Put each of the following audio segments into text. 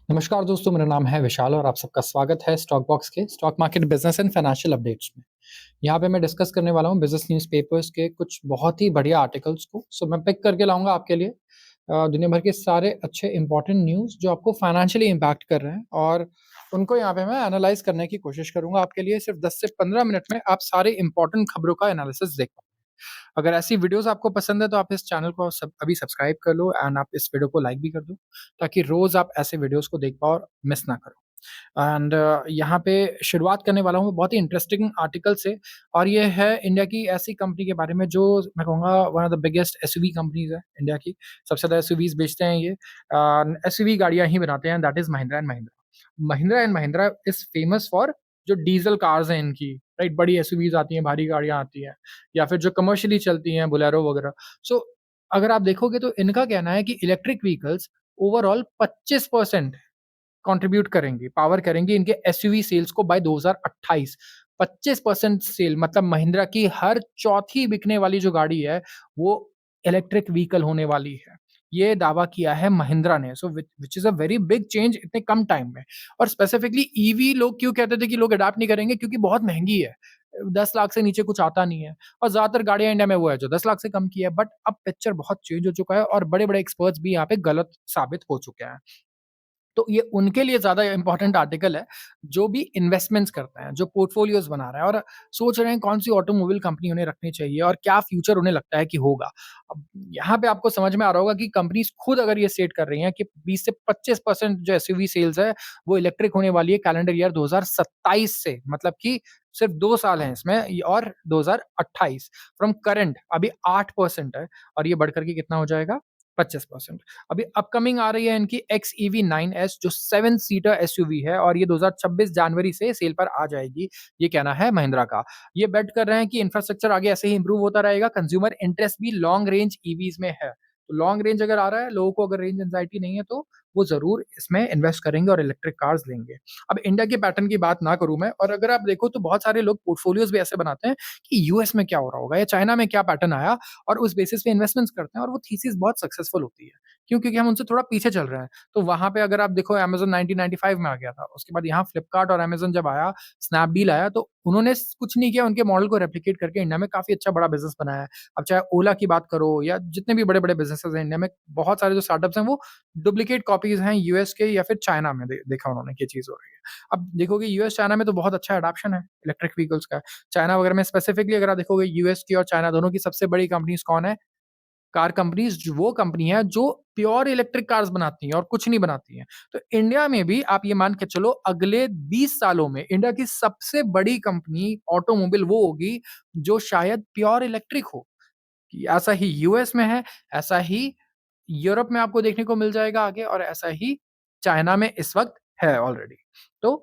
नमस्कार दोस्तों, मेरा नाम है विशाल और आप सबका स्वागत है स्टॉक बॉक्स के stock market business and financial updates में। यहाँ पे मैं डिस्कस करने वाला हूँ बिजनेस न्यूज़पेपर्स के कुछ बहुत ही बढ़िया आर्टिकल्स को। मैं पिक करके लाऊँगा आपके लिए दुनिया भर के सारे अच्छे इंपॉर्टेंट न्यूज़ जो आपको फाइनेंशियली इम्पैक्ट कर रहे हैं और उनको यहाँ पे मैं एनालाइज़ करने की कोशिश करूँगा आपके लिए। सिर्फ 10 से 15 मिनट में आप सारी इंपॉर्टेंट खबरों का एनालिसिस देख पाओगे। अगर ऐसी वीडियोस आपको पसंद है तो आप इस चैनल को अभी सब्सक्राइब कर लो एंड आप इस वीडियो को लाइक भी कर दो ताकि रोज आप ऐसे वीडियोस को देख पाओ और मिस ना करो। एंड यहाँ पे शुरुआत करने वाला हूँ बहुत ही इंटरेस्टिंग आर्टिकल से और ये है इंडिया की ऐसी कंपनी के बारे में जो मैं कहूँगा one of the biggest SUV companies है इंडिया की। सबसे ज़्यादा एसयूवीज बेचते हैं ये, एसयूवी गाड़ियाँ ही बनाते हैं, that is Mahindra and Mahindra. Mahindra and Mahindra is famous for जो डीजल कार्स हैं इनकी, राइट? बड़ी एसयूवीज आती हैं, भारी गाड़ियाँ आती हैं या फिर जो कमर्शियली चलती हैं, बोलेरो वगैरह। सो अगर आप देखोगे तो इनका कहना है कि इलेक्ट्रिक व्हीकल्स ओवरऑल 25% कंट्रीब्यूट करेंगी, पावर करेंगी इनके एसयूवी सेल्स को बाय 2028। 25% सेल मतलब महिंद्रा की हर चौथी बिकने वाली जो गाड़ी है, वो इलेक्ट्रिक व्हीकल होने वाली है। ये दावा किया है महिंद्रा ने। So which is a very big change इतने कम टाइम में। और स्पेसिफिकली ईवी लोग क्यों कहते थे कि लोग अडॉप्ट नहीं करेंगे? क्योंकि बहुत महँगी है। 10 लाख से नीचे कुछ आता नहीं है और ज़्यादातर गाड़ियाँ इंडिया में वो है जो 10 लाख से कम की है। बट अब पिक्चर बहुत चेंज हो चुका है और बड़े-बड़े एक्सपर्ट्स भी यहाँ पे गलत साबित हो चुके हैं। तो ये उनके लिए ज़्यादा इम्पोर्टेंट आर्टिकल है, जो भी इन्वेस्टमेंट्स करते हैं, जो पोर्टफोलियोज़ बना रहे हैं और सोच रहे हैं कौन-सी ऑटोमोबाइल कंपनी उन्हें रखनी चाहिए और क्या फ्यूचर उन्हें लगता है कि होगा। अब यहाँ पे आपको समझ में आ रहा होगा कि कंपनीज़ खुद अगर ये सेट कर रही हैं कि 20 से 25% जो एसयूवी सेल्स है, वो इलेक्ट्रिक होने वाली है कैलेंडर ईयर 2027 से। मतलब कि सिर्फ 2 साल हैं इसमें और 2028 फ्रॉम करंट अभी 8% है और ये बढ़ कर के कितना हो जाएगा? 25%। अभी अपकमिंग आ रही है इनकी एक्स ईवी 9S जो 7 सीटर एसयूवी है और ये 2026 जनवरी से सेल पर आ जाएगी, ये कहना है महिंद्रा का। ये बेट कर रहे हैं कि इंफ्रास्ट्रक्चर आगे ऐसे ही इंप्रूव होता रहेगा, कंज्यूमर इंटरेस्ट भी लॉन्ग रेंज ईवीज़ में है। तो लॉन्ग रेंज अगर आ रहा है, लोगों को अगर रेंज एंग्जायटी नहीं है तो वो ज़रूर इसमें इन्वेस्ट करेंगे और इलेक्ट्रिक कार्स लेंगे। अब इंडिया के पैटर्न की बात ना करूँ मैं, और अगर आप देखो तो बहुत सारे लोग पोर्टफोलियोज़ भी ऐसे बनाते हैं कि यूएस में क्या हो रहा होगा या चाइना में क्या पैटर्न आया और उस बेसिस पे इन्वेस्टमेंट्स करते हैं और वो थीसिस बहुत सक्सेसफुल होती है। क्यों? क्योंकि हम उनसे थोड़ा पीछे चल रहे हैं। तो वहाँ पे अगर आप देखो अमेज़न 1995 में आ गया था। उसके बाद यहाँ फ्लिपकार्ट और अमेज़न जब आया, स्नैपडील आया तो उन्होंने कुछ नहीं किया, उनके मॉडल को रेप्लिकेट करके इंडिया में काफ़ी अच्छा बड़ा बिज़नेस बनाया है। अब चाहे ओला की बात करो या जितने भी बड़े-बड़े बिज़नेसेस हैं इंडिया में, बहुत सारे जो स्टार्टअप्स हैं वो डुप्लीकेट कॉपीज़ हैं यूएस के या फिर चाइना में देखा उन्होंने कि ये चीज़ हो रही है। अब देखोगे यूएस चाइना में तो बहुत अच्छा एडॉप्शन है इलेक्ट्रिक व्हीकल्स का। चाइना वगैरह में स्पेसिफिकली अगर आप देखोगे यूएस की और चाइना दोनों की सबसे बड़ी कंपनीज़ कौन है? कार कंपनीज़ वो कंपनी है जो प्योर इलेक्ट्रिक कार्स बनाती हैं और कुछ नहीं बनाती हैं। तो इंडिया में भी आप ये मान के चलो अगले 20 सालों में इंडिया की सबसे बड़ी कंपनी ऑटोमोबाइल वो होगी जो शायद प्योर इलेक्ट्रिक हो। कि ऐसा ही यूएस में है, ऐसा ही यूरोप में आपको देखने को मिल जाएगा आगे और ऐसा ही चाइना में इस वक़्त है ऑलरेडी। तो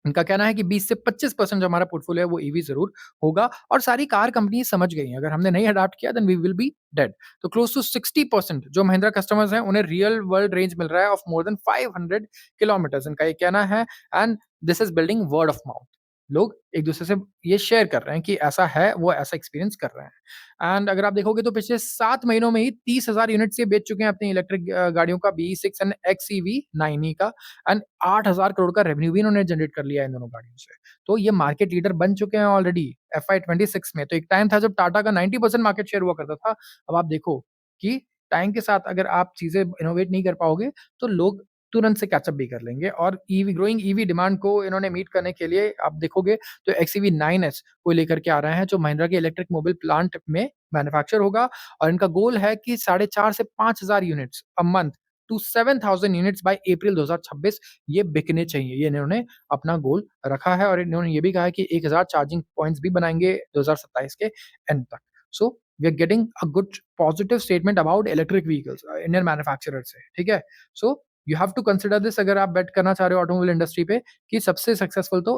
उनका कहना है कि 20 से 25% जो हमारा पोर्टफोलियो है वो ईवी ज़रूर होगा और सारी कार कंपनी समझ गई हैं, अगर हमने नहीं अडॉप्ट किया then we will be dead. तो क्लोज़ टू 60% जो महिंद्रा कस्टमर्स हैं उन्हें रियल वर्ल्ड रेंज मिल रहा है ऑफ मोर देन 500 किलोमीटर्स, इनका ये कहना है। And this is building word of mouth. लोग एक-दूसरे से ये शेयर कर रहे हैं कि ऐसा है, वो ऐसा एक्सपीरियंस कर रहे हैं। एंड अगर आप देखोगे तो पिछले 7 महीनों में ही 30,000 यूनिट्स ये बेच चुके हैं अपनी इलेक्ट्रिक गाड़ियों का, BE6 एंड XEV 9e का। एंड 8,000 करोड़ का रेवेन्यू भी इन्होंने जनरेट कर लिया है इन दोनों गाड़ियों से। तो ये मार्केट लीडर बन चुके हैं ऑलरेडी एफवाई 26 में। तो एक टाइम था जब टाटा का 90% मार्केट शेयर हुआ करता था। अब आप देखो कि टाइम के साथ अगर आप चीज़ें इनोवेट नहीं कर पाओगे, तो लोग तुरंत से कैच अप भी कर लेंगे। और ईवी ग्रोइंग ईवी डिमांड को इन्होंने मीट करने के लिए आप देखोगे तो एक्सईवी 9S को लेकर के आ रहे हैं, जो महिंद्रा के इलेक्ट्रिक मोबाइल प्लांट में मैन्युफैक्चर होगा और इनका गोल है कि 4,500 से 5,000 units a month to 7,000 units by April 2026 ये बिकने चाहिए। ये इन्होंने अपना गोल रखा है और इन्होंने ये भी कहा है कि 1,000 चार्जिंग पॉइंट्स भी बनाएँगे 2027 के एंड तक। So we are getting a good positive statement about electric vehicles Indian manufacturer से, ठीक है? So you have to consider this अगर आप बेट करना चाह रहे हो ऑटोमोबाइल इंडस्ट्री पे कि सबसे सक्सेसफुल तो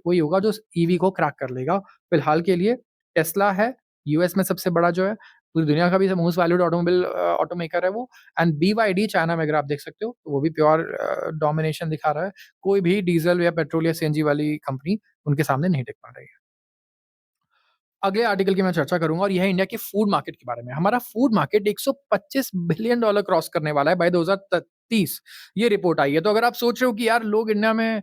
वही होगा जो ईवी को क्रैक कर लेगा। फिलहाल के लिए टेस्ला है, यूएस में सबसे बड़ा जो है, पूरी दुनिया का भी मोस्ट वैल्यूड ऑटोमोबाइल ऑटोमेकर है वो। एंड बीवाईडी चाइना में अगर आप देख सकते हो, तो वो भी प्योर डोमिनेशन दिखा रहा है। कोई भी डीज़ल या पेट्रोल या सीएनजी वाली कंपनी उनके सामने नहीं टिक पा रही है। अगले आर्टिकल की मैं चर्चा करूँगा और ये है इंडिया के फूड मार्केट के बारे में। हमारा फूड मार्केट $125 बिलियन क्रॉस करने वाला है बाय 2030। 2030 ये रिपोर्ट आई है। तो अगर आप सोच रहे हो कि यार लोग इंडिया में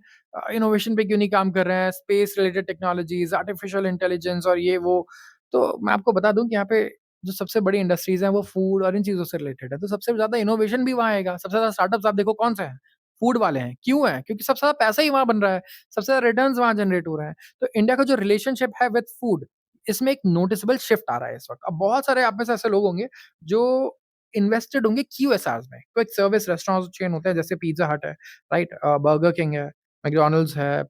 इनोवेशन पे क्यों नहीं काम कर रहे हैं, space related technologies, artificial intelligence और ये वो, तो मैं आपको बता दूँ कि यहाँ पे जो सबसे बड़ी इंडस्ट्रीज़ हैं वो फूड और इन चीज़ों से रिलेटेड है। तो सबसे ज़्यादा इनोवेशन भी वहाँ आएगा। सबसे ज़्यादा स्टार्टअप्स आप देखो कौन से हैं? फूड वाले हैं। क्यों हैं? क्योंकि सबसे ज़्यादा पैसा ही वहाँ बन रहा है, सबसे ज़्यादा रिटर्न्स वहाँ जनरेट हो रहे हैं। तो इंडिया का जो रिलेशनशिप है विद फूड, इसमें एक नोटिसेबल शिफ्ट आ रहा है इस वक़्त। अब बहुत सारे आप में से ऐसे लोग होंगे जो इन्वेस्टेड होंगे क्यूएसआर्स में। क्विक सर्विस रेस्टोरेंट चेन होते हैं जैसे पिज़्ज़ा हट है, राइट? बर्गर किंग है, मैकडॉनल्ड्स है,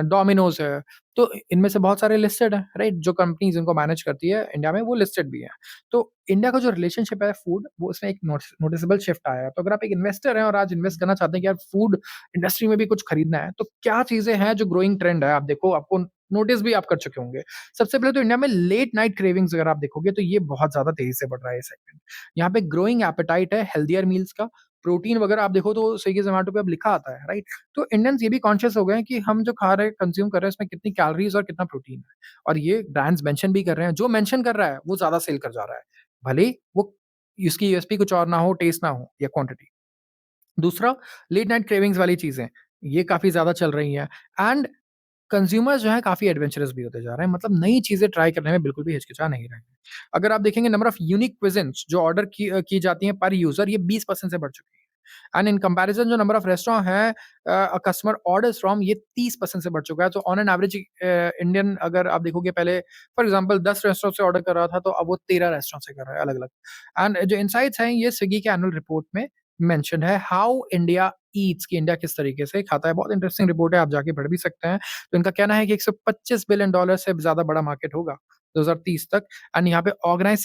डोमिनोज़ है। तो इनमें से बहुत सारे लिस्टेड हैं, राइट? जो कंपनीज़ इनको मैनेज करती है इंडिया में वो लिस्टेड भी हैं। तो इंडिया का जो रिलेशनशिप है फूड, वो उसमें एक नोटिसेबल शिफ्ट आया है। तो अगर आप एक इन्वेस्टर हैं और आज इन्वेस्ट करना चाहते हैं कि यार फूड इंडस्ट्री में भी कुछ खरीदना है, तो क्या चीज़ें हैं जो ग्रोइंग ट्रेंड है? आप देखो, आपको नोटिस भी आप कर चुके होंगे। सबसे पहले तो इंडिया में लेट नाइट क्रेविंग्स अगर आप देखोगे तो ये बहुत ज़्यादा तेज़ी से बढ़ रहा है ये सेगमेंट। यहाँ पे ग्रोइंग एपेटाइट है हेल्थियर मील्स का, प्रोटीन वगैरह आप देखो तो स्विगी, ज़ोमैटो पे अब लिखा आता है, राइट? तो इंडियंस ये भी कॉन्शियस हो गए हैं कि हम जो खा रहे हैं, कंज़्यूम कर रहे हैं, उसमें कितनी कैलोरीज़ और कितना प्रोटीन है। और ये ब्रांड्स मेंशन भी कर रहे हैं, जो मेंशन कर रहा है, वो ज़्यादा सेल कर जा रहा है। भले ही वो उसकी यूएसपी कुछ और ना हो, टेस्ट ना हो या क्वांटिटी। दूसरा, लेट नाइट क्रेविंग्स वाली चीज़ें, ये काफ़ी ज़्यादा चल रही हैं एंड कंज्यूमर्स जो हैं काफ़ी एडवेंचरस भी होते जा रहे हैं, मतलब नई चीज़ें ट्राई करने में बिल्कुल भी हिचकिचा नहीं रहे हैं। अगर आप देखेंगे नंबर ऑफ यूनिक क्विज़िन्स जो ऑर्डर की जाती हैं पर यूज़र, ये 20% से बढ़ चुकी है। एंड इन कंपैरिज़न जो नंबर ऑफ रेस्टोरेंट हैं कस्टमर ऑर्डर्स फ्रॉम, ये 30% से बढ़ चुका है। तो ऑन एन एवरेज इंडियन अगर आप देखोगे, पहले फॉर एग्ज़ाम्पल 10 रेस्टोरेंट से ऑर्डर कर रहा था, तो अब वो 13 रेस्टोरेंट से कर रहा है अलग-अलग। एंड जो इनसाइट्स हैं ये स्विगी के एनुअल रिपोर्ट में मेंशन्ड है, हाउ इंडिया ईट्स, कि इंडिया किस तरीके से खाता है। बहुत इंटरेस्टिंग रिपोर्ट है, आप जाके पढ़ भी सकते हैं। तो इनका कहना है कि $125 बिलियन से ज़्यादा बड़ा मार्केट होगा 2030 तक। एंड यहाँ पे ऑर्गेनाइज़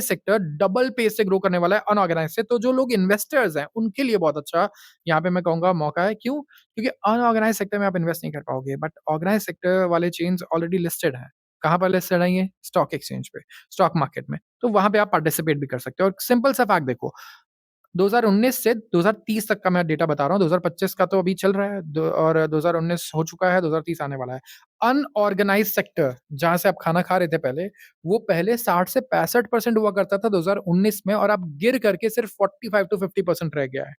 सेक्टर डबल पेस से ग्रो करने वाला है अनऑर्गेनाइज़ से। तो जो लोग इन्वेस्टर्स हैं, उनके लिए बहुत अच्छा यहाँ पे मैं कहूँगा मौका है। क्यों? क्योंकि अनऑर्गेनाइज़ सेक्टर में आप इन्वेस्ट नहीं कर पाओगे, बट ऑर्गेनाइज़ सेक्टर वाले चेन्स ऑलरेडी लिस्टेड हैं। कहाँ पर लिस्टेड है ये? स्टॉक एक्सचेंज पे, स्टॉक मार्केट में। तो वहाँ पे आप पार्टिसिपेट भी कर सकते हो। और सिंपल सा फैक्ट देखो, 2019 से 2030 तक का मैं डेटा बता रहा हूँ, 2025 का तो अभी चल रहा है दो और 2019 हो चुका है, 2030 आने वाला है। अनऑर्गनाइज़्ड सेक्टर, जहाँ से आप खाना खा रहे थे पहले, वो पहले 60 से 65% हुआ करता था 2019 में, और अब गिर करके सिर्फ 45 टू 50% रह गया है।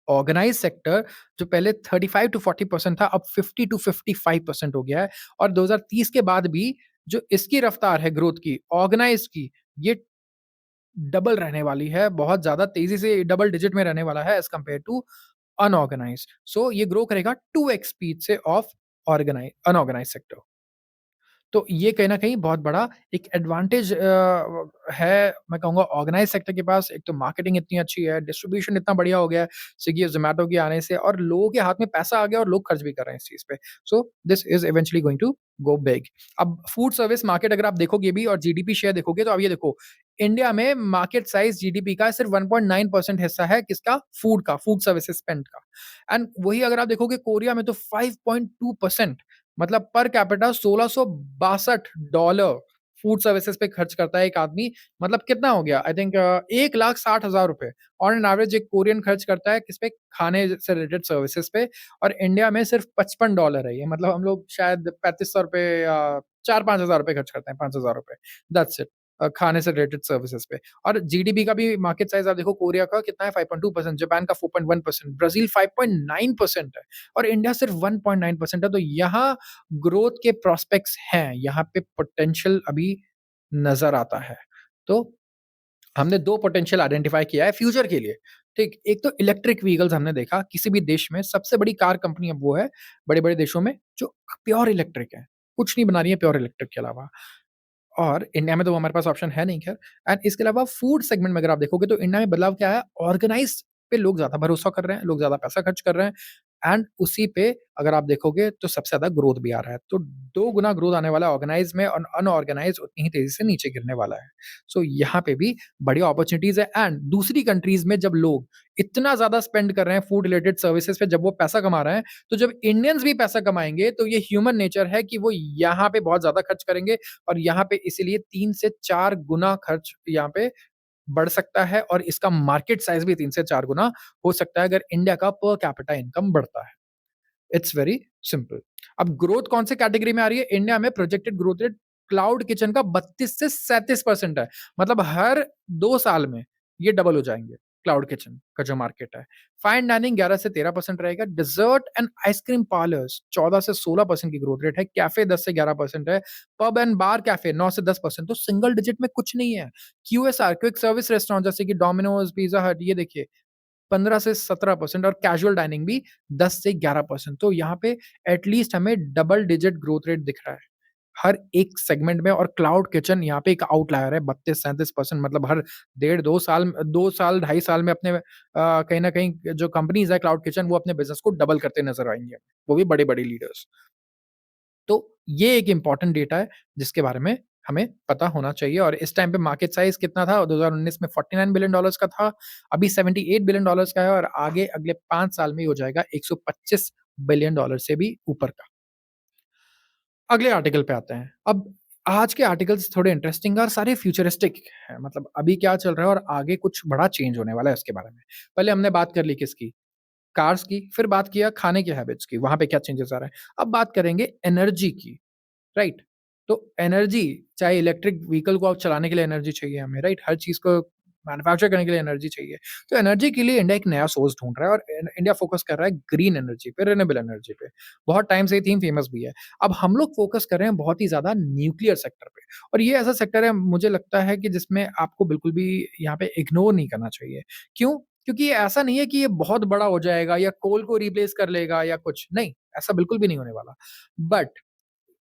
ऑर्गनाइज़्ड सेक्टर जो पहले 35 टू 40% था, अब 50 टू 55% हो गया है। और 2030 के बाद भी जो इसकी रफ्तार है ग्रोथ की, ऑर्गनाइज़्ड की, ये डबल रहने वाली है, बहुत ज़्यादा तेज़ी से डबल डिजिट में रहने वाला है एज़ कम्पेयर टू अनऑर्गनाइज़्ड। सो ये ग्रो करेगा 2x स्पीड से ऑफ अनऑर्गनाइज़्ड सेक्टर। तो ये कहीं न कहीं बहुत बड़ा एक एडवांटेज है, मैं कहूँगा ऑर्गनाइज़ सेक्टर के पास। एक तो मार्केटिंग इतनी अच्छी है, डिस्ट्रीब्यूशन इतना बढ़िया हो गया है, स्विगी और ज़ोमैटो के आने से, और लोगों के हाथ में पैसा आ गया और लोग खर्च भी कर रहे हैं इस चीज़ पे। So this is eventually going to go big. अब फूड सर्विस मार्केट अगर आप देखोगे भी और जीडीपी शेयर देखोगे, तो अब ये देखो, इंडिया में मार्केट साइज़ जीडीपी का सिर्फ 1.9% हिस्सा है किसका? फूड का, फूड सर्विसेज़ स्पेंड का। एंड वही अगर आप देखोगे कोरिया में, तो 5.2%, मतलब पर कैपिटा $1662 फूड सर्विसेज़ पे खर्च करता है एक आदमी। मतलब कितना हो गया? I think ₹1,60,000 on an average एक कोरियन खर्च करता है किस पे? खाने से रिलेटेड सर्विसेज़ पे। और इंडिया में सिर्फ $55 है ये, मतलब हम लोग शायद ₹3500 या 4-5 हज़ार रुपए खर्च करते हैं, ₹5,000, दैट्स इट। खाने से रिलेटेड सर्विसेज़ पे। और जीडीपी का भी मार्केट साइज़ आप देखो, कोरिया का कितना है? 5.2%, जापान का 4.1%, ब्राज़ील 5.9% है और इंडिया सिर्फ 1.9% है। तो यहाँ ग्रोथ के प्रॉस्पेक्ट्स हैं, यहाँ पे पोटेंशियल अभी नज़र आता है। तो हमने 2 पोटेंशियल आइडेंटिफ़ाई किया है फ्यूचर के लिए, ठीक? एक तो इलेक्ट्रिक व्हीकल्स हमने देखा, किसी भी देश में सबसे बड़ी कार कंपनी अब वो है, बड़े-बड़े देशों में, जो प्योर इलेक्ट्रिक है। कुछ नहीं बना रही है प्योर इलेक्ट्रिक के अलावा। और इंडिया में तो हमारे पास ऑप्शन है नहीं खैर। एंड इसके अलावा फूड सेगमेंट में अगर आप देखोगे, तो इंडिया में बदलाव क्या है? ऑर्गेनाइज़ पे लोग ज़्यादा भरोसा कर रहे हैं, लोग ज़्यादा पैसा खर्च कर रहे हैं। एंड उसी पे अगर आप देखोगे तो सबसे ज़्यादा ग्रोथ भी आ रहा है। तो 2 गुना ग्रोथ आने वाला है ऑर्गेनाइज़ में, और अनऑर्गेनाइज़ उतनी ही तेज़ी से नीचे गिरने वाला है। सो यहाँ पे भी बढ़िया अपॉर्च्युनिटीज़ है। एंड दूसरी कंट्रीज़ में जब लोग इतना ज़्यादा स्पेंड कर रहे हैं फूड रिलेटेड सर्विसेज़ पे, जब वो पैसा कमा रहे हैं, तो जब इंडियंस भी पैसा कमाएँगे, तो ये ह्यूमन नेचर है कि वो यहाँ पे बहुत ज़्यादा खर्च करेंगे। और यहाँ पे इसीलिए 3 से 4 गुना खर्च यहाँ पे बढ़ सकता है, और इसका मार्केट साइज़ भी 3 से 4 गुना हो सकता है अगर इंडिया का पर कैपिटा इनकम बढ़ता है। It's very simple. अब ग्रोथ कौन से कैटेगरी में आ रही है? इंडिया में projected growth rate cloud kitchen का 32 से 37% है। मतलब हर 2 साल में ये डबल हो जाएँगे। क्लाउड किचन का जो मार्केट है। फाइन डाइनिंग 11 से 13% रहेगा। डेजर्ट एंड आइसक्रीम पार्लर्स 14 से 16% की ग्रोथ रेट है। कैफे 10 से 11% है। पब एंड बार कैफे 9 से 10%। तो सिंगल डिजिट में कुछ नहीं है। क्यूएसआर क्विक सर्विस रेस्टोरेंट जैसे कि डोमिनोज, पिज्जा हट, ये देखिए 15 से 17% और कैजुअल डाइनिंग भी 10 से 11%। तो यहाँ पे एटलीस्ट हमें डबल डिजिट ग्रोथ रेट दिख रहा है हर एक सेगमेंट में। और क्लाउड किचन यहाँ पे एक आउटलायर है, 32-37%। मतलब हर डेढ़ 2 साल, 2 साल 2.5 साल में अपने कहीं ना कहीं जो कंपनीज है क्लाउड किचन, वो अपने बिजनेस को डबल करते नजर आएंगे, वो भी बड़े बड़े लीडर्स। तो ये एक इंपॉर्टेंट डेटा है जिसके बारे में हमें पता होना चाहिए। और इस टाइम पे मार्केट साइज कितना था? 2019 में $49 बिलियन का था, अभी $78 बिलियन का है, और आगे अगले 5 साल में ही हो जाएगा $125 बिलियन से भी ऊपर का। अगले आर्टिकल पे आते हैं। अब आज के आर्टिकल्स थोड़े इंटरेस्टिंग और सारे फ्यूचरिस्टिक हैं। मतलब अभी क्या चल रहा है और आगे कुछ बड़ा चेंज होने वाला है उसके बारे में। पहले हमने बात कर ली किसकी? कार्स की, फिर बात किया खाने की हैबिट्स की, वहाँ पे क्या चेंजेस आ रहा है। अब बात करेंगे एनर्जी की, राइट? तो एनर्जी, चाहे इलेक्ट्रिक व्हीकल को आप चलाने के लिए एनर्जी चाहिए हमें, राइट? हर चीज़ को मैन्युफैक्चर करने के लिए एनर्जी चाहिए। तो एनर्जी के लिए इंडिया एक नया सोर्स ढूँढ रहा है, और इंडिया फोकस कर रहा है ग्रीन एनर्जी पे, रिन्यूएबल एनर्जी पे। बहुत टाइम से ये थीम फेमस भी है। अब हम लोग फोकस कर रहे हैं बहुत ही ज़्यादा न्यूक्लियर सेक्टर पे, और ये ऐसा सेक्टर है मुझे लगता है कि जिसमें आपको बिल्कुल भी यहाँ पे इग्नोर नहीं करना चाहिए। क्यों? क्योंकि ये ऐसा नहीं है कि ये बहुत बड़ा हो जाएगा या कोल को रिप्लेस कर लेगा या कुछ, नहीं, ऐसा बिल्कुल भी नहीं होने वाला। बट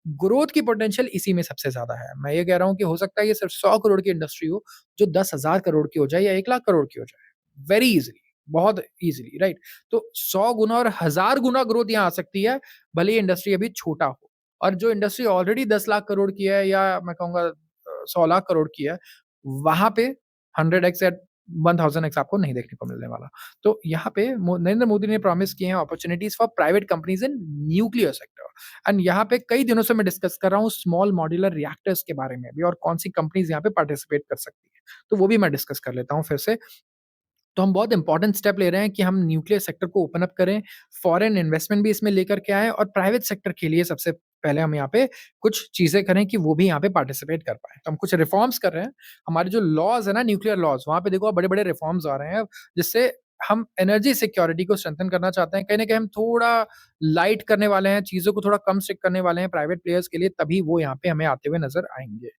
ग्रोथ की पोटेंशियल इसी में सबसे ज़्यादा है। मैं ये कह रहा हूँ कि हो सकता है ये सिर्फ 100 करोड़ की इंडस्ट्री हो, जो 10,000 करोड़ की हो जाए या 1 लाख करोड़ की हो जाए। वेरी ईज़िली, बहुत ईज़िली, राइट? तो 100 गुना और 1000 गुना ग्रोथ यहाँ आ सकती है, भले ही इंडस्ट्री अभी छोटा हो। और जो इंडस्ट्री ऑलरेडी 10 लाख करोड़ की है, या मैं कहूँगा 100 लाख करोड़ की है, वहाँ पे 100 एक्स या 1000 एक्स आपको नहीं देखने को मिलने वाला। तो यहाँ पे नरेंद्र मोदी ने प्रॉमिस किए हैं opportunities for private companies in nuclear sector. And यहाँ पे कई दिनों से मैं डिस्कस कर रहा हूँ स्मॉल मॉड्यूलर रिएक्टर्स के बारे में भी, और कौन सी कंपनीज यहाँ पे पार्टिसिपेट कर सकती है। तो वो भी मैं डिस्कस कर लेता हूँ फिर से। तो हम बहुत इंपॉर्टेंट स्टेप ले रहे हैं कि हम न्यूक्लियर सेक्टर को ओपन अप करें, फॉरेन इन्वेस्टमेंट भी इसमें लेकर के आएँ, और प्राइवेट सेक्टर के लिए सबसे पहले हम यहाँ पे कुछ चीज़ें करें कि वो भी यहाँ पे पार्टिसिपेट कर पाएँ। तो हम कुछ रिफॉर्म्स कर रहे हैं। हमारे जो लॉज़ है ना, न्यूक्लियर लॉज़, वहाँ पे देखो आप बड़े-बड़े रिफॉर्म्स आ रहे हैं, जिससे हम एनर्जी सिक्योरिटी को स्ट्रेंथन करना चाहते हैं। कहीं न कहीं हम थोड़ा लाइट करने वाले हैं, चीज़ों को थोड़ा कम स्ट्रिक्ट करने वाले हैं प्राइवेट प्लेयर्स के लिए, तभी वो यहाँ पे हमें आते हुए नज़र आएँगे।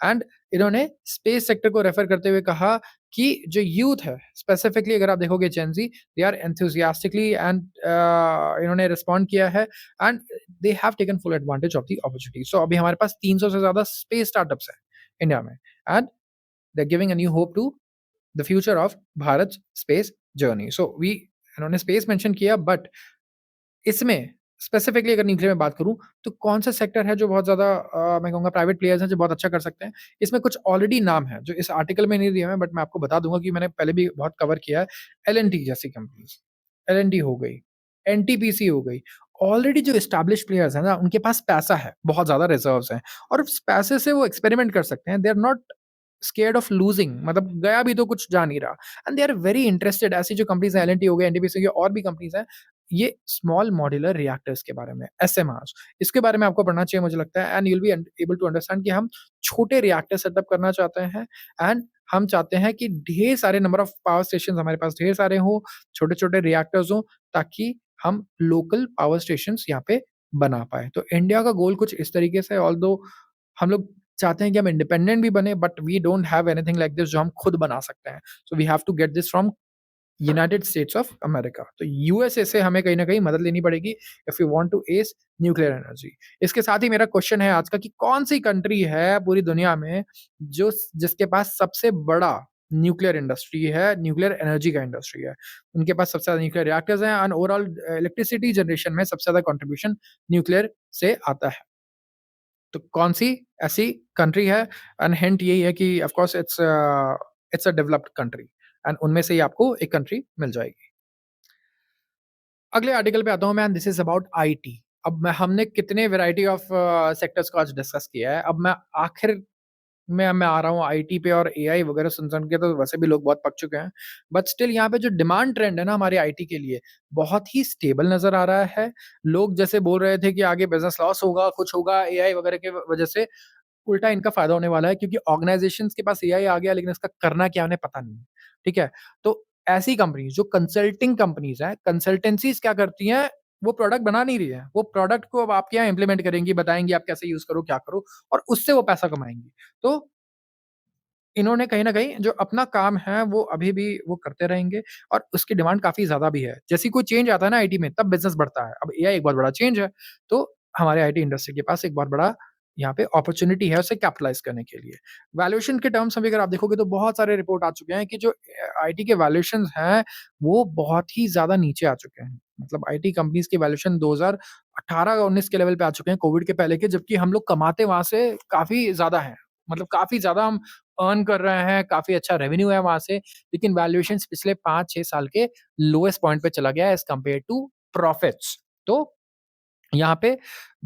एंड इन्होंने स्पेस सेक्टर को रेफर करते हुए कहा कि जो यूथ है, स्पेसिफिकली अगर आप देखोगे Gen Z, they are enthusiastically and इन्होंने रिस्पॉन्ड किया है, and they have taken full advantage of the opportunity. So अभी हमारे पास 300 से ज़्यादा स्पेस स्टार्टअप्स हैं इंडिया में, and they are giving a new hope to the future of Bharat space journey. So we, इन्होंने स्पेस मेंशन किया, बट इसमें स्पेसिफिकली अगर न्यूक्लियर में बात करूँ, तो कौन-सा सेक्टर है जो बहुत ज़्यादा मैं कहूँगा प्राइवेट प्लेयर्स हैं जो बहुत अच्छा कर सकते हैं? इसमें कुछ ऑलरेडी नाम हैं, जो इस आर्टिकल में नहीं दिए हुए हैं, बट मैं आपको बता दूँगा कि मैंने पहले भी बहुत कवर किया है। एल-एन-टी जैसी कंपनीज़, एल-एन-टी हो गई, एनटीपीसी हो गई। ऑलरेडी जो एस्टेब्लिश्ड प्लेयर्स हैं ना, उनके पास पैसा है, बहुत ज़्यादा रिज़र्व्स हैं, और उस पैसे से वो एक्सपेरिमेंट कर सकते हैं। They are not scared of losing, मतलब गया भी तो कुछ जा नहीं रहा, and they are very interested. ऐसी जो कंपनीज़ हैं, एल-एन-टी हो गई, एनटीपीसी हो गई, और भी कंपनीज़ हैं, ये स्मॉल मॉड्यूलर रिएक्टर्स के बारे में, एसएमआर्स, इसके बारे में आपको पढ़ना चाहिए मुझे लगता है, and you will be able to understand कि हम छोटे रिएक्टर सेटअप करना चाहते हैं, एंड हम चाहते हैं कि ढेर सारे नंबर ऑफ पावर स्टेशंस हमारे पास ढेर सारे हों, छोटे-छोटे रिएक्टर्स हों, ताकि हम लोकल पावर स्टेशंस यहाँ पे बना पाएँ। तो इंडिया का गोल कुछ इस तरीके से, ऑल्दो हम लोग चाहते हैं कि हम इंडिपेंडेंट भी बने, but we don't have anything like this जो हम खुद बना सकते हैं। So we have to get this from United States of America. तो यूएसए से हमें कहीं न कहीं मदद लेनी पड़ेगी if you want to as nuclear energy. इसके साथ ही मेरा क्वेश्चन है आज का कि कौन-सी कंट्री है पूरी दुनिया में जो जिसके पास सबसे बड़ा न्यूक्लियर इंडस्ट्री है, न्यूक्लियर एनर्जी का इंडस्ट्री है। उनके पास सबसे ज़्यादा न्यूक्लियर रिएक्टर्स हैं, एंड ओवरऑल इलेक्ट्रिसिटी जनरेशन में सबसे ज़्यादा कंट्रीब्यूशन न्यूक्लियर से आता है। तो कौन-सी ऐसी कंट्री है? एंड हिंट यही है कि of course it's a developed country, and उनमें से ही आपको एक कंट्री मिल जाएगी। अगले आर्टिकल पे आता हूँ मैं, and this is about IT. अब मैं हमने कितने वैरायटी ऑफ सेक्टर्स को आज डिस्कस किया है। अब मैं आखिर में मैं आ रहा हूँ आईटी पे, और एआई वगैरह सुन-सुन के तो वैसे भी लोग बहुत पक चुके हैं। बट स्टिल यहाँ पे जो डिमांड ट्रेंड है ना हमारे आईटी के लिए, बहुत ही स्टेबल नज़र आ रहा है। लोग जैसे बोल रहे थे कि आगे बिज़नेस लॉस होगा, कुछ होगा एआई वगैरह के वजह से, उल्टा इनका फ़ायदा होने वाला है, क्योंकि ऑर्गनाइज़ेशंस के पास एआई आ गया, लेकिन इसका करना क्या है उन्हें पता नहीं है। ठीक है? तो ऐसी कंपनीज़ जो कंसल्टिंग कंपनीज़ हैं, कंसल्टेंसीज़ क्या करती हैं, वो प्रोडक्ट बना नहीं रही है। वो प्रोडक्ट को अब आपके यहाँ इम्प्लीमेंट करेंगी, बताएँगी आप कैसे यूज़ करो, क्या करो और उससे वो पैसा कमाएँगी। तो इन्होंने कहीं न कहीं जो अपना काम है वो अभी भी वो करते रहेंगे और उसकी डिमांड काफ़ी ज़्यादा भी है। जैसे ही कोई चेंज आता है ना आईटी में तब बिज़नेस बढ़ता है। अब एआई एक बहुत बड़ा चेंज है, तो हमारे आईटी इंडस्ट्री के पास एक बहुत बड़ा यहाँ पे अपॉर्च्युनिटी है उसे कैपिटलाइज़ करने के लिए। वैल्यूएशन के टर्म्स में भी अगर आप देखोगे तो बहुत सारे रिपोर्ट आ चुके हैं कि जो आईटी के वैल्यूएशंस हैं, वो बहुत ही ज़्यादा नीचे आ चुके हैं। मतलब आईटी कंपनीज़ की वैल्यूएशन 2018-19 के लेवल पे आ चुके हैं कोविड के पहले के, जबकि हम लोग कमाते वहाँ से काफ़ी ज़्यादा हैं। मतलब काफ़ी ज़्यादा हम अर्न कर रहे हैं, काफ़ी अच्छा रेवेन्यू है वहाँ से, लेकिन वैल्यूएशंस पिछले 5-6 साल के लोएस्ट पॉइंट पे चला गया है एज़ कंपेयर टू प्रॉफिट्स। तो यहाँ पे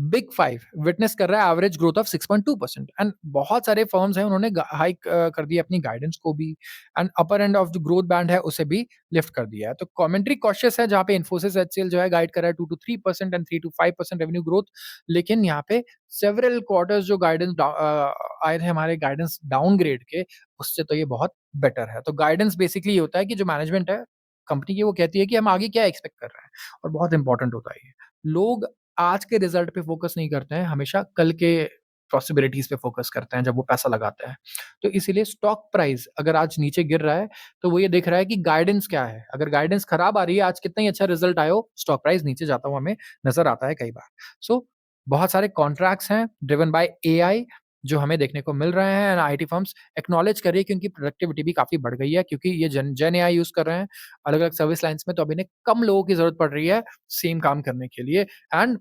बिग 5 विटनेस कर रहा है एवरेज ग्रोथ ऑफ 6.2% एंड बहुत सारे फर्म्स हैं उन्होंने हाइक कर दी अपनी गाइडेंस को भी and upper end of the growth band है उसे भी लिफ्ट कर दिया है। तो कमेंट्री कॉशियस है जहाँ पे इन्फोसिस एचसीएल जो है गाइड कर रहा है 2 to 3% and 3 to 5% revenue growth, लेकिन यहाँ पे सेवरल क्वार्टर्स जो आए थे हमारे गाइडेंस डाउनग्रेड के, उससे तो ये बहुत बेटर है। तो गाइडेंस बेसिकली ये होता है कि जो मैनेजमेंट है कंपनी की वो कहती है कि हम आगे क्या एक्सपेक्ट कर रहे हैं और बहुत इंपॉर्टेंट होता है ये। लोग आज के रिज़ल्ट पे फ़ोकस नहीं करते हैं, हमेशा कल के पॉसिबिलिटीज़ पे फ़ोकस करते हैं जब वो पैसा लगाते हैं। तो इसीलिए स्टॉक प्राइस अगर आज नीचे गिर रहा है, तो वो ये देख रहा है कि गाइडेंस क्या है? अगर गाइडेंस खराब आ रही है, आज कितना ही अच्छा रिज़ल्ट आया हो, स्टॉक प्राइस नीचे जाता हुआ हमें नज़र आता है कई बार। सो बहुत सारे कॉन्ट्रैक्ट्स हैं ड्रिवन बाय एआई जो हमें देखने को मिल रहे हैं एंड आईटी फर्म्स एक्नॉलेज कर रही है कि उनकी प्रोडक्टिविटी भी काफ़ी बढ़ गई है क्योंकि ये जेन एआई यूज़ कर रहे हैं, अलग-अलग सर्विस लाइन्स में, तो अब इन्हें कम लोगों की ज़रूरत पड़ रही है, सेम काम करने के लिए एंड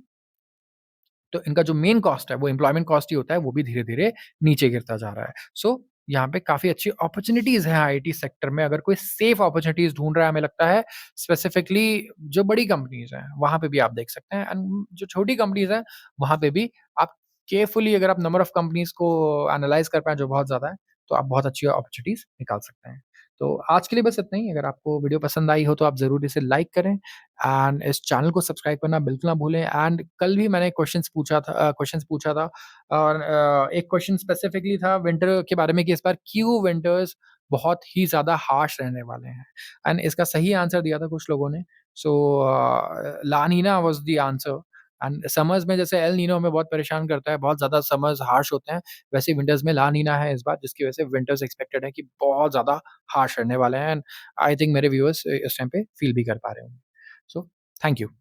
तो इनका जो मेन कॉस्ट है, वो एम्प्लॉयमेंट कॉस्ट ही होता है, वो भी धीरे-धीरे नीचे गिरता जा रहा है। सो यहाँ पे काफ़ी अच्छी अपॉर्च्युनिटीज़ हैं आईटी सेक्टर में, अगर कोई सेफ अपॉर्च्युनिटीज़ ढूँढ रहा है, हमें लगता है स्पेसिफिकली जो बड़ी कंपनीज़ हैं, वहाँ पे भी आप देख सकते हैं एंड जो छोटी कंपनीज़ हैं, वहाँ पे भी आप केयरफुली अगर आप नंबर ऑफ कंपनीज़ को एनालाइज़ कर पाएँ, जो बहुत ज़्यादा है, तो आप बहुत अच्छी अपॉर्च्युनिटीज़ निकाल सकते हैं। तो आज के लिए बस इतना ही, अगर आपको वीडियो पसंद आई हो, तो आप ज़रूर इसे लाइक करें एंड इस चैनल को सब्सक्राइब करना बिल्कुल ना भूलें एंड कल भी मैंने क्वेश्चंस पूछा था और एक क्वेश्चन स्पेसिफिकली था विंटर के बारे में कि इस बार क्यों विंटर्स बहुत ही ज़्यादा हार्श रहने वाले हैं एंड इसका सही आंसर दिया था कुछ लोगों ने। So La Nina was the answer and summers में जैसे एल नीनो हमें बहुत परेशान करता है, बहुत ज़्यादा समर्स हार्श होते हैं, वैसे विंटर्स में ला नीना है इस बार, जिसकी वजह से विंटर्स एक्सपेक्टेड है कि बहुत ज़्यादा हार्श रहने वाले हैं एंड आई थिंक मेरे व्यूअर्स इस टाइम पे फ़ील भी कर पा रहे होंगे। So, thank you.